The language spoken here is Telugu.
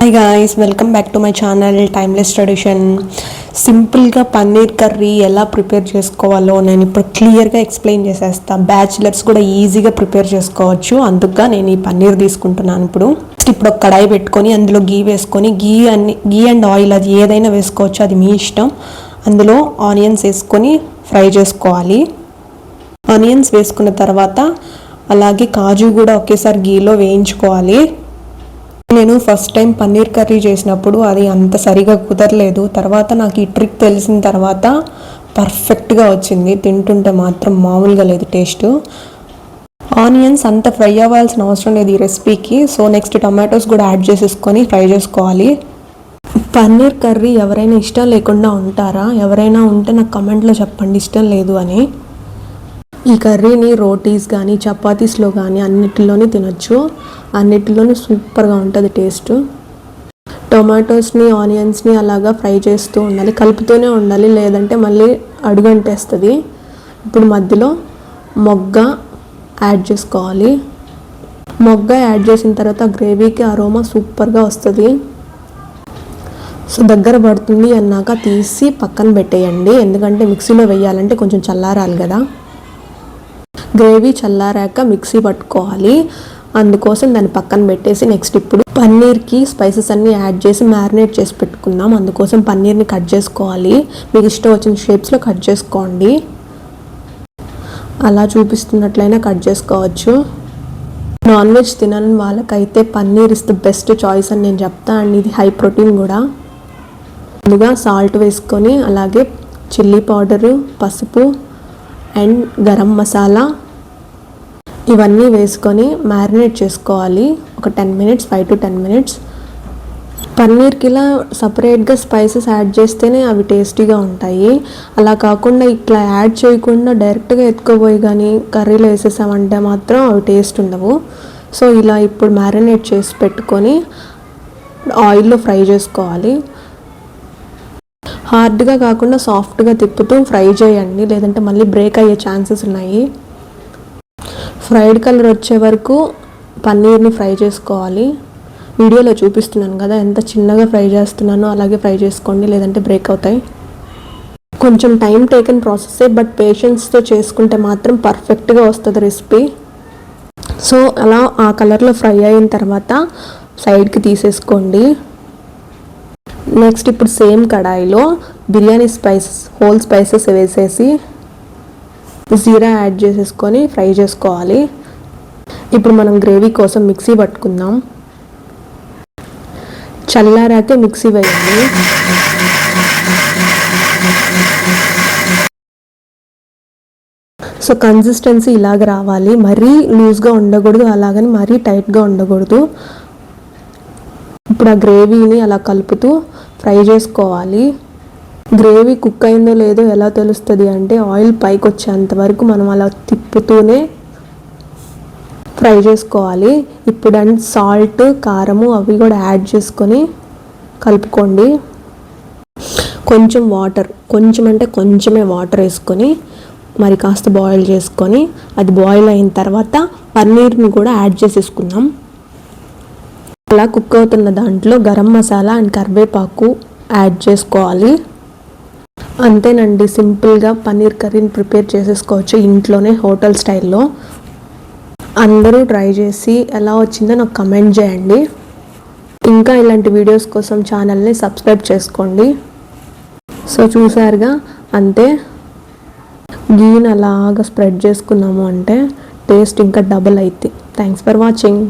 Hi guys, welcome back to my channel timeless tradition. సింపుల్గా పన్నీర్ కర్రీ ఎలా ప్రిపేర్ చేసుకోవాలో నేను ఇప్పుడు క్లియర్గా ఎక్స్ప్లెయిన్ చేసేస్తాను. బ్యాచిలర్స్ కూడా ఈజీగా ప్రిపేర్ చేసుకోవచ్చు. అందుకుగా నేను ఈ పన్నీర్ తీసుకుంటున్నాను. ఇప్పుడు ఒక కడాయి పెట్టుకొని అందులో గీ వేసుకొని గీ అండ్ ఆయిల్ అది ఏదైనా వేసుకోవచ్చు, అది మీ ఇష్టం. అందులో ఆనియన్స్ వేసుకొని ఫ్రై చేసుకోవాలి. ఆనియన్స్ వేసుకున్న తర్వాత అలాగే కాజు కూడా ఒకేసారి గీలో వేయించుకోవాలి. నేను ఫస్ట్ టైం పన్నీర్ కర్రీ చేసినప్పుడు అది అంత సరిగా కుదరలేదు. తర్వాత నాకు ఈ ట్రిక్ తెలిసిన తర్వాత పర్ఫెక్ట్గా వచ్చింది. తింటుంటే మాత్రం మామూలుగా లేదు టేస్ట్. ఆనియన్స్ అంత ఫ్రై అవ్వాల్సిన అవసరం లేదు ఈ రెసిపీకి. సో నెక్స్ట్ టొమాటోస్ కూడా యాడ్ చేసేసుకొని ఫ్రై చేసుకోవాలి. పన్నీర్ కర్రీ ఎవరైనా ఇష్టం లేకుండా ఉంటారా? ఎవరైనా ఉంటే నాకు కమెంట్లో చెప్పండి ఇష్టం లేదు అని. ఈ కర్రీని రోటీస్ కానీ చపాతీస్లో కానీ అన్నిటిలోనే తినొచ్చు. అన్నిటిలోనే సూపర్గా ఉంటుంది టేస్ట్. టొమాటోస్ని ఆనియన్స్ని అలాగా ఫ్రై చేస్తూ ఉండాలి, కలుపుతూనే ఉండాలి, లేదంటే మళ్ళీ అడుగంటేస్తుంది. ఇప్పుడు మధ్యలో మొగ్గ యాడ్ చేసుకోవాలి. మొగ్గ యాడ్ చేసిన తర్వాత గ్రేవీకి అరోమా సూపర్గా వస్తుంది. సో దగ్గర పడుతుంది అన్నాక తీసి పక్కన పెట్టేయండి, ఎందుకంటే మిక్సీలో వేయాలంటే కొంచెం చల్లారాలి కదా. గ్రేవీ చల్లారాక మిక్సీ పట్టుకోవాలి, అందుకోసం దాన్ని పక్కన పెట్టేసి నెక్స్ట్ ఇప్పుడు పన్నీర్కి స్పైసెస్ అన్నీ యాడ్ చేసి మ్యారినేట్ చేసి పెట్టుకుందాం. అందుకోసం పన్నీర్ని కట్ చేసుకోవాలి. మీకు ఇష్టం వచ్చిన షేప్స్లో కట్ చేసుకోండి. అలా చూపిస్తున్నట్లయినా కట్ చేసుకోవచ్చు. నాన్ వెజ్ తినని వాళ్ళకైతే paneer is the best choice అని నేను చెప్తాను. అండ్ ఇది హై ప్రోటీన్ కూడా. ముందుగా సాల్ట్ వేసుకొని అలాగే చిల్లీ పౌడరు, పసుపు అండ్ గరం మసాలా ఇవన్నీ వేసుకొని మ్యారినేట్ చేసుకోవాలి ఒక 10 minutes, 5 to 10 minutes. పన్నీర్కి ఇలా సపరేట్గా స్పైసెస్ యాడ్ చేస్తేనే అవి టేస్టీగా ఉంటాయి. అలా కాకుండా ఇట్లా యాడ్ చేయకుండా డైరెక్ట్గా ఎత్తుకోపోయి కానీ కర్రీలో వేసేసామంటే మాత్రం అవి టేస్ట్ ఉండవు. సో ఇలా ఇప్పుడు మ్యారినేట్ చేసి పెట్టుకొని ఆయిల్లో ఫ్రై చేసుకోవాలి. హార్డ్గా కాకుండా సాఫ్ట్గా తిప్పుతూ ఫ్రై చేయండి, లేదంటే మళ్ళీ బ్రేక్ అయ్యే ఛాన్సెస్ ఉన్నాయి. ఫ్రైడ్ కలర్ వచ్చే వరకు పన్నీర్ని ఫ్రై చేసుకోవాలి. వీడియోలో చూపిస్తున్నాను కదా ఎంత చిన్నగా ఫ్రై చేస్తున్నానో అలాగే ఫ్రై చేసుకోండి, లేదంటే బ్రేక్ అవుతాయి. కొంచెం టైం టేకన్ ప్రాసెసే, బట్ పేషెన్స్తో చేసుకుంటే మాత్రం పర్ఫెక్ట్గా వస్తుంది రెసిపీ. సో అలా ఆ కలర్లో ఫ్రై అయిన తర్వాత సైడ్కి తీసేసుకోండి. నెక్స్ట్ ఇప్పుడు సేమ్ కడాయిలో బిర్యానీ స్పైసెస్, హోల్ స్పైసెస్ వేసేసి జీరా యాడ్ చేసేసుకొని ఫ్రై చేసుకోవాలి. ఇప్పుడు మనం గ్రేవీ కోసం మిక్సీ పట్టుకుందాం. చల్లారాకే మిక్సీ వేయండి. సో కన్సిస్టెన్సీ ఇలాగ రావాలి. మరీ లూజ్గా ఉండకూడదు, అలాగని మరీ టైట్గా ఉండకూడదు. ఇప్పుడు ఆ గ్రేవీని అలా కలుపుతూ ఫ్రై చేసుకోవాలి. గ్రేవీ కుక్ అయిందో లేదో ఎలా తెలుస్తుంది అంటే ఆయిల్ పైకి వచ్చేంత వరకు మనం అలా తిప్పుతూనే ఫ్రై చేసుకోవాలి. ఇప్పుడు అండ్ సాల్ట్, కారము అవి కూడా యాడ్ చేసుకొని కలుపుకోండి. కొంచెం వాటర్, కొంచెం అంటే కొంచెమే వాటర్ వేసుకొని మరి కాస్త బాయిల్ చేసుకొని అది బాయిల్ అయిన తర్వాత పన్నీర్ని కూడా యాడ్ చేసేసుకుందాం. అలా కుక్ అవుతున్న దాంట్లో గరం మసాలా అండ్ కరివేపాకు యాడ్ చేసుకోవాలి. అంతేనండి, సింపుల్గా పన్నీర్ కర్రీని ప్రిపేర్ చేసేసుకోవచ్చు ఇంట్లోనే హోటల్ స్టైల్లో. అందరూ ట్రై చేసి ఎలా వచ్చిందో నాకు కమెంట్ చేయండి. ఇంకా ఇలాంటి వీడియోస్ కోసం ఛానల్ని సబ్స్క్రైబ్ చేసుకోండి. సో చూసారుగా, అంతే. గీని అలాగా స్ప్రెడ్ చేసుకున్నాము అంటే టేస్ట్ ఇంకా డబుల్ అవుతుంది. Thanks for watching.